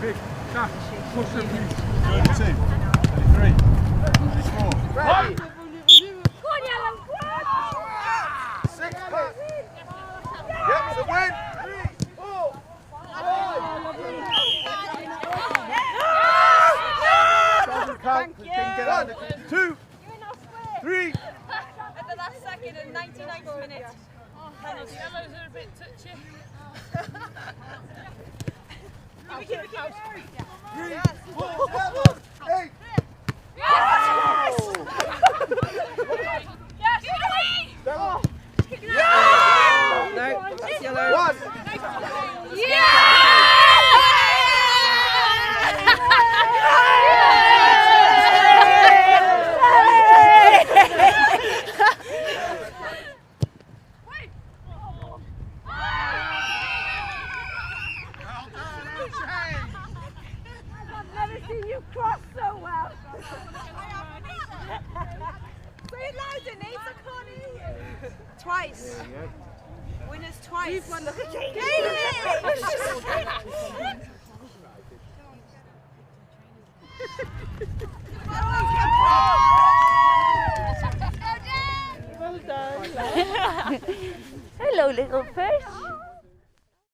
Big. Dash. Push them, please. 32. 33. 34. Right. Go on, Alan, go on! 6 pass. Yep, it's a win. 3, 4, 5. Thank you. Didn't get under. 2, 3. At the last second and 99th minute. Penalty. Yellows are a bit touchy. 3, 4, 7, 8. Yes! Yes! No, that's yellow. 1. I've never seen you cross so well. Say it loud, Denise, I can't hear you. Twice. Winners twice. You've won the game. Well done. Hello, little fish.